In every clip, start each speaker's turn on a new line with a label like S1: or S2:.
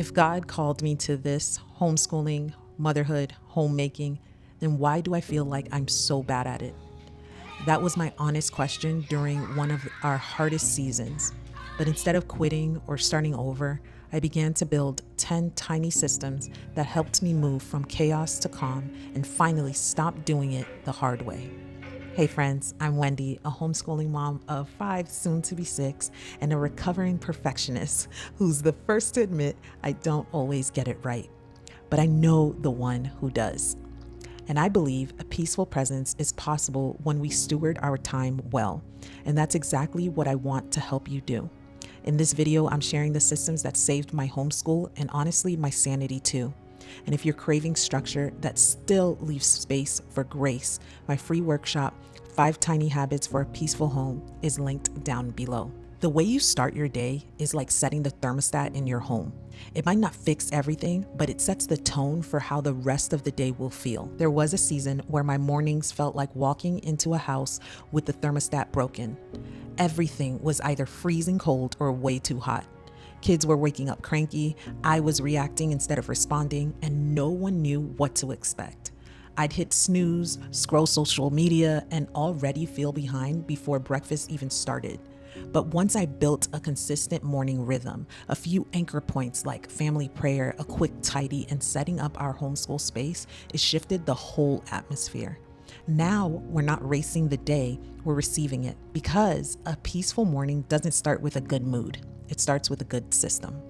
S1: If God called me to this homeschooling, motherhood, homemaking, then why do I feel like I'm so bad at it? That was my honest question during one of our hardest seasons. But instead of quitting or starting over, I began to build 10 tiny systems that helped me move from chaos to calm and finally stop doing it the hard way. Hey friends, I'm Wendy, a homeschooling mom of 5, soon to be 6, and a recovering perfectionist who's the first to admit I don't always get it right. But I know the one who does. And I believe a peaceful presence is possible when we steward our time well. And that's exactly what I want to help you do. In this video, I'm sharing the systems that saved my homeschool and honestly, my sanity too. And if you're craving structure that still leaves space for grace, my free workshop, 5 Tiny Habits for a Peaceful Home, is linked down below. The way you start your day is like setting the thermostat in your home. It might not fix everything, but it sets the tone for how the rest of the day will feel. There was a season where my mornings felt like walking into a house with the thermostat broken. Everything was either freezing cold or way too hot. Kids were waking up cranky, I was reacting instead of responding, and no one knew what to expect. I'd hit snooze, scroll social media, and already feel behind before breakfast even started. But once I built a consistent morning rhythm, a few anchor points like family prayer, a quick tidy, and setting up our homeschool space, it shifted the whole atmosphere. Now we're not racing the day, we're receiving it, because a peaceful morning doesn't start with a good mood. It starts with a good system.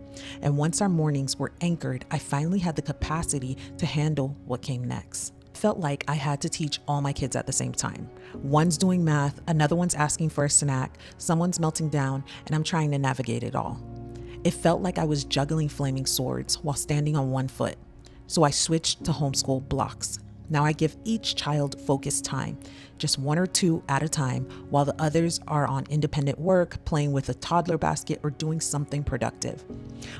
S1: And once our mornings were anchored, I finally had the capacity to handle what came next. Felt like I had to teach all my kids at the same time. One's doing math, another one's asking for a snack, someone's melting down, and I'm trying to navigate it all. It felt like I was juggling flaming swords while standing on one foot. So I switched to homeschool blocks. Now I give each child focused time, just 1 or 2 at a time, while the others are on independent work, playing with a toddler basket, or doing something productive.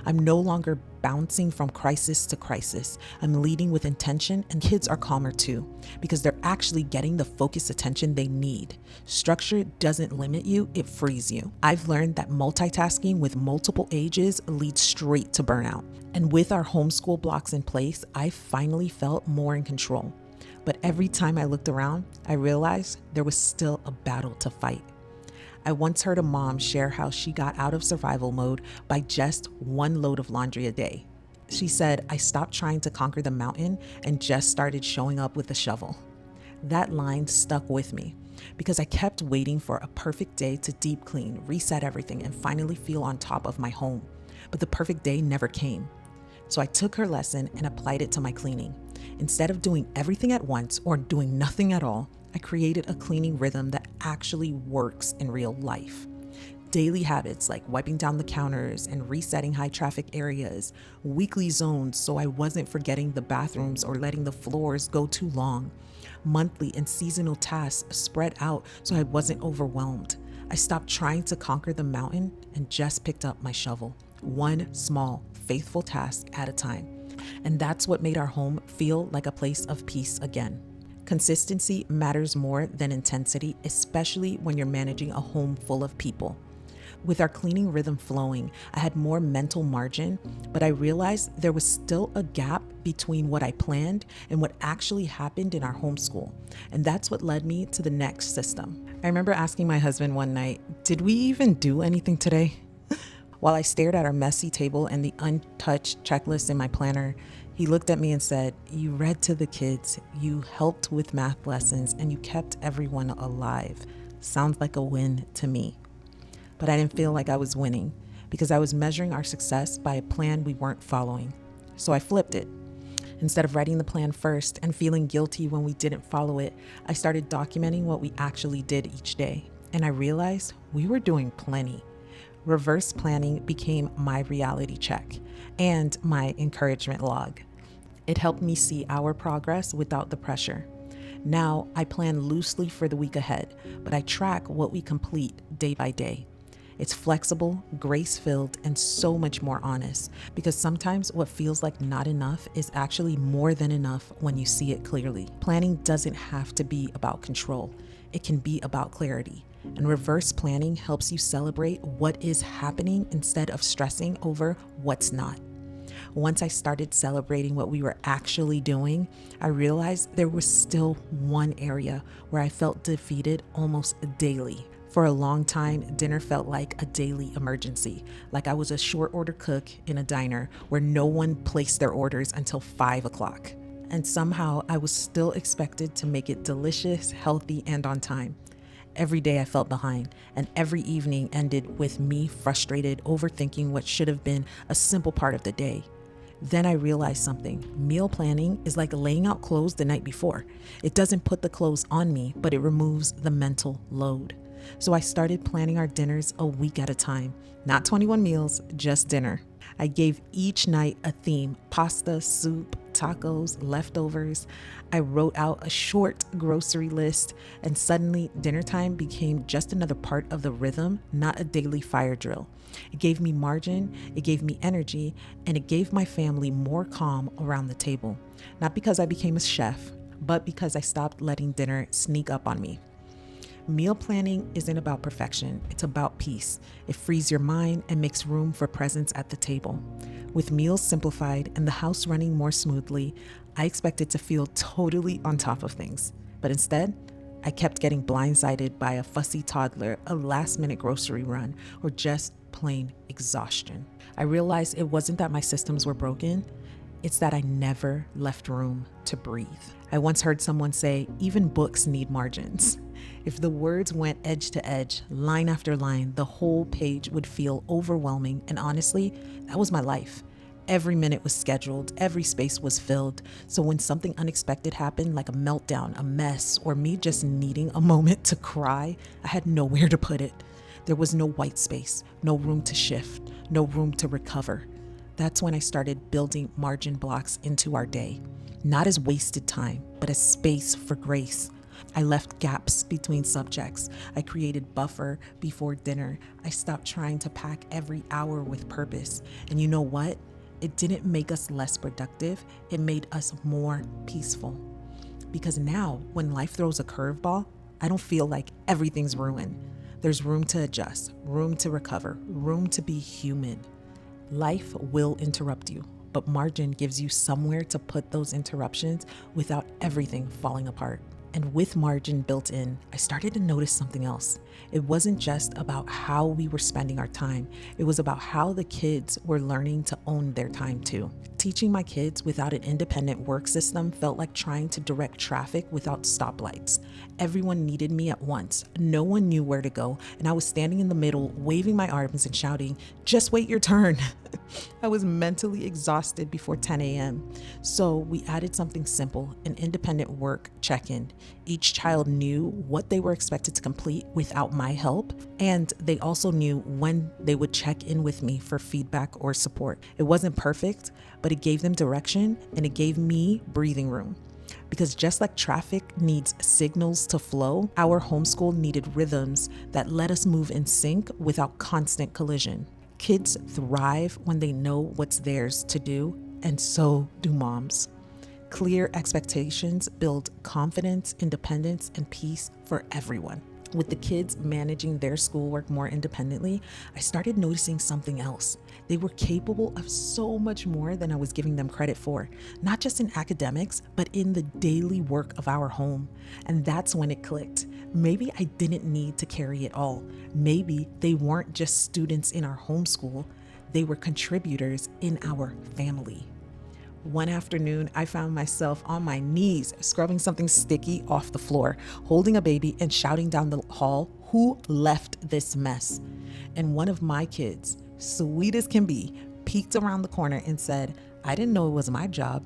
S1: I'm no longer bouncing from crisis to crisis. I'm leading with intention, and kids are calmer too, because they're actually getting the focused attention they need. Structure doesn't limit you, it frees you. I've learned that multitasking with multiple ages leads straight to burnout. And with our homeschool blocks in place, I finally felt more in control. But every time I looked around, I realized there was still a battle to fight. I once heard a mom share how she got out of survival mode by just 1 load of laundry a day. She said, "I stopped trying to conquer the mountain and just started showing up with a shovel." That line stuck with me because I kept waiting for a perfect day to deep clean, reset everything, and finally feel on top of my home. But the perfect day never came. So I took her lesson and applied it to my cleaning. Instead of doing everything at once or doing nothing at all, I created a cleaning rhythm that actually works in real life. Daily habits like wiping down the counters and resetting high traffic areas, weekly zones so I wasn't forgetting the bathrooms or letting the floors go too long, monthly and seasonal tasks spread out so I wasn't overwhelmed. I stopped trying to conquer the mountain and just picked up my shovel, one small, faithful task at a time. And that's what made our home feel like a place of peace again. Consistency matters more than intensity, especially when you're managing a home full of people. With our cleaning rhythm flowing, I had more mental margin, but I realized there was still a gap between what I planned and what actually happened in our homeschool. And that's what led me to the next system. I remember asking my husband one night, "Did we even do anything today?" While I stared at our messy table and the untouched checklist in my planner, he looked at me and said, "You read to the kids, you helped with math lessons, and you kept everyone alive. Sounds like a win to me." But I didn't feel like I was winning because I was measuring our success by a plan we weren't following. So I flipped it. Instead of writing the plan first and feeling guilty when we didn't follow it, I started documenting what we actually did each day. And I realized we were doing plenty. Reverse planning became my reality check and my encouragement log. It helped me see our progress without the pressure. Now I plan loosely for the week ahead, but I track what we complete day by day. It's flexible, grace-filled, and so much more honest because sometimes what feels like not enough is actually more than enough when you see it clearly. Planning doesn't have to be about control. It can be about clarity. And reverse planning helps you celebrate what is happening instead of stressing over what's not. Once I started celebrating what we were actually doing, I realized there was still one area where I felt defeated almost daily. For a long time, dinner felt like a daily emergency, like I was a short order cook in a diner where no one placed their orders until 5 o'clock. And somehow I was still expected to make it delicious, healthy, and on time. Every day I felt behind, and every evening ended with me frustrated, overthinking what should have been a simple part of the day. Then I realized something. Meal planning is like laying out clothes the night before. It doesn't put the clothes on me, but it removes the mental load. So I started planning our dinners a week at a time. Not 21 meals, just dinner. I gave each night a theme: pasta, soup, tacos, leftovers. I wrote out a short grocery list, and suddenly dinner time became just another part of the rhythm, not a daily fire drill. It gave me margin, it gave me energy, and it gave my family more calm around the table. Not because I became a chef, but because I stopped letting dinner sneak up on me. Meal planning isn't about perfection, it's about peace. It frees your mind and makes room for presence at the table. With meals simplified and the house running more smoothly, I expected to feel totally on top of things. But instead, I kept getting blindsided by a fussy toddler, a last-minute grocery run, or just plain exhaustion. I realized it wasn't that my systems were broken, it's that I never left room to breathe. I once heard someone say, even books need margins. If the words went edge to edge, line after line, the whole page would feel overwhelming. And honestly, that was my life. Every minute was scheduled, every space was filled. So when something unexpected happened, like a meltdown, a mess, or me just needing a moment to cry, I had nowhere to put it. There was no white space, no room to shift, no room to recover. That's when I started building margin blocks into our day, not as wasted time, but as space for grace. I left gaps between subjects. I created buffer before dinner. I stopped trying to pack every hour with purpose. And you know what? It didn't make us less productive. It made us more peaceful. Because now, when life throws a curveball, I don't feel like everything's ruined. There's room to adjust, room to recover, room to be human. Life will interrupt you, but margin gives you somewhere to put those interruptions without everything falling apart. And with margin built in, I started to notice something else. It wasn't just about how we were spending our time. It was about how the kids were learning to own their time too. Teaching my kids without an independent work system felt like trying to direct traffic without stoplights. Everyone needed me at once. No one knew where to go, and I was standing in the middle, waving my arms and shouting, "Just wait your turn." I was mentally exhausted before 10 a.m. So we added something simple, an independent work check-in. Each child knew what they were expected to complete without my help, and they also knew when they would check in with me for feedback or support. It wasn't perfect, but it gave them direction and it gave me breathing room. Because just like traffic needs signals to flow, our homeschool needed rhythms that let us move in sync without constant collision. Kids thrive when they know what's theirs to do, and so do moms. Clear expectations build confidence, independence, and peace for everyone. With the kids managing their schoolwork more independently, I started noticing something else. They were capable of so much more than I was giving them credit for, not just in academics, but in the daily work of our home. And that's when it clicked. Maybe I didn't need to carry it all. Maybe they weren't just students in our homeschool, they were contributors in our family. One afternoon, I found myself on my knees, scrubbing something sticky off the floor, holding a baby and shouting down the hall, "Who left this mess?" And one of my kids, sweet as can be, peeked around the corner and said, "I didn't know it was my job."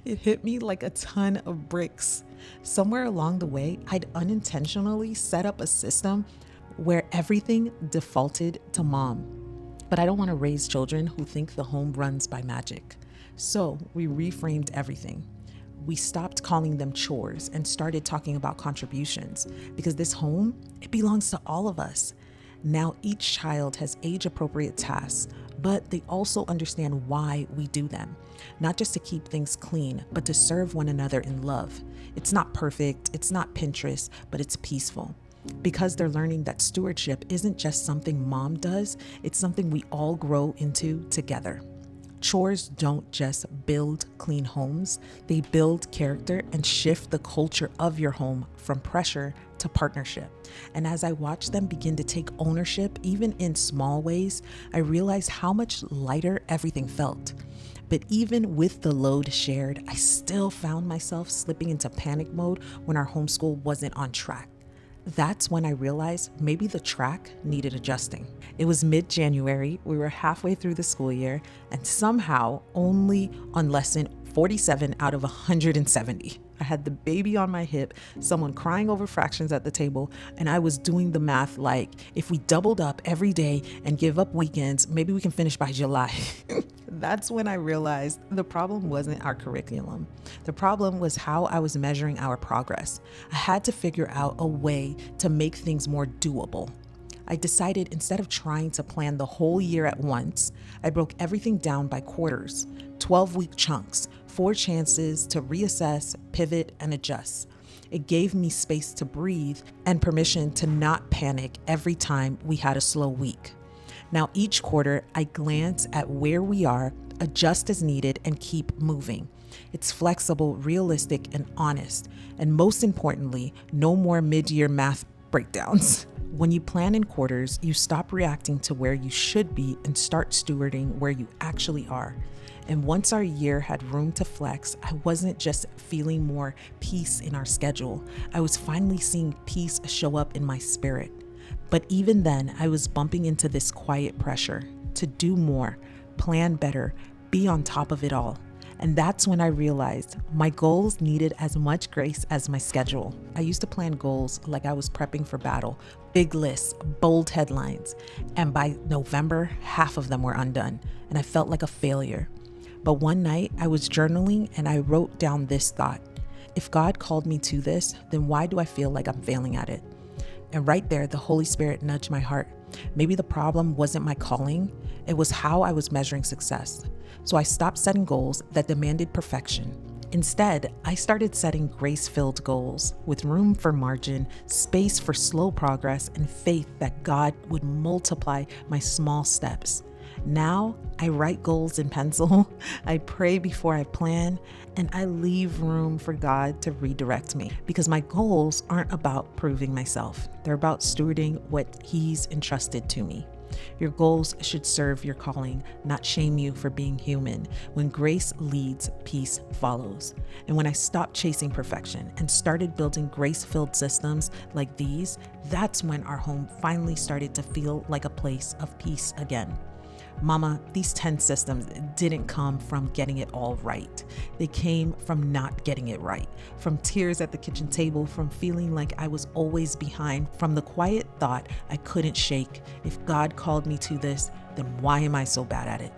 S1: It hit me like a ton of bricks. Somewhere along the way, I'd unintentionally set up a system where everything defaulted to mom. But I don't want to raise children who think the home runs by magic. So we reframed everything. We stopped calling them chores and started talking about contributions, because this home, it belongs to all of us. Now each child has age-appropriate tasks, but they also understand why we do them. Not just to keep things clean, but to serve one another in love. It's not perfect, it's not Pinterest, but it's peaceful. Because they're learning that stewardship isn't just something mom does, it's something we all grow into together. Chores don't just build clean homes, they build character and shift the culture of your home from pressure to partnership. And as I watched them begin to take ownership, even in small ways, I realized how much lighter everything felt. But even with the load shared, I still found myself slipping into panic mode when our homeschool wasn't on track. That's when I realized maybe the track needed adjusting. It was mid-January, we were halfway through the school year, and somehow only on lesson 47 out of 170. I had the baby on my hip, someone crying over fractions at the table, and I was doing the math like, if we doubled up every day and give up weekends, maybe we can finish by July. That's when I realized the problem wasn't our curriculum. The problem was how I was measuring our progress. I had to figure out a way to make things more doable. I decided instead of trying to plan the whole year at once, I broke everything down by quarters, 12-week chunks, 4 chances to reassess, pivot, and adjust. It gave me space to breathe and permission to not panic every time we had a slow week. Now, each quarter, I glance at where we are, adjust as needed, and keep moving. It's flexible, realistic, and honest. And most importantly, no more mid-year math breakdowns. When you plan in quarters, you stop reacting to where you should be and start stewarding where you actually are. And once our year had room to flex, I wasn't just feeling more peace in our schedule. I was finally seeing peace show up in my spirit. But even then, I was bumping into this quiet pressure to do more, plan better, be on top of it all. And that's when I realized my goals needed as much grace as my schedule. I used to plan goals like I was prepping for battle, big lists, bold headlines. And by November, half of them were undone, and I felt like a failure. But one night I was journaling and I wrote down this thought: if God called me to this, then why do I feel like I'm failing at it? And right there, the Holy Spirit nudged my heart. Maybe the problem wasn't my calling, it was how I was measuring success. So I stopped setting goals that demanded perfection. Instead, I started setting grace-filled goals with room for margin, space for slow progress, and faith that God would multiply my small steps. Now, I write goals in pencil, I pray before I plan, and I leave room for God to redirect me, because my goals aren't about proving myself. They're about stewarding what He's entrusted to me. Your goals should serve your calling, not shame you for being human. When grace leads, peace follows. And when I stopped chasing perfection and started building grace-filled systems like these, that's when our home finally started to feel like a place of peace again. Mama, these 10 systems didn't come from getting it all right. They came from not getting it right, from tears at the kitchen table, from feeling like I was always behind, from the quiet thought I couldn't shake. If God called me to this, then why am I so bad at it?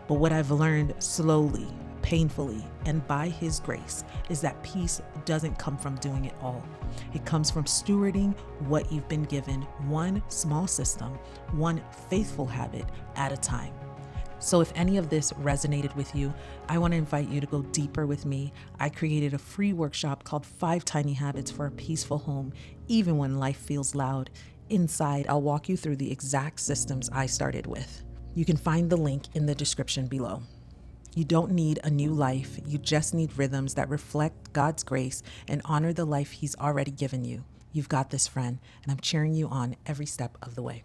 S1: But what I've learned slowly, painfully, and by His grace is that peace doesn't come from doing it all. It comes from stewarding what you've been given, one small system, one faithful habit at a time. So if any of this resonated with you, I want to invite you to go deeper with me. I created a free workshop called 5 Tiny Habits for a Peaceful Home, even when life feels loud. Inside, I'll walk you through the exact systems I started with. You can find the link in the description below. You don't need a new life. You just need rhythms that reflect God's grace and honor the life He's already given you. You've got this, friend, and I'm cheering you on every step of the way.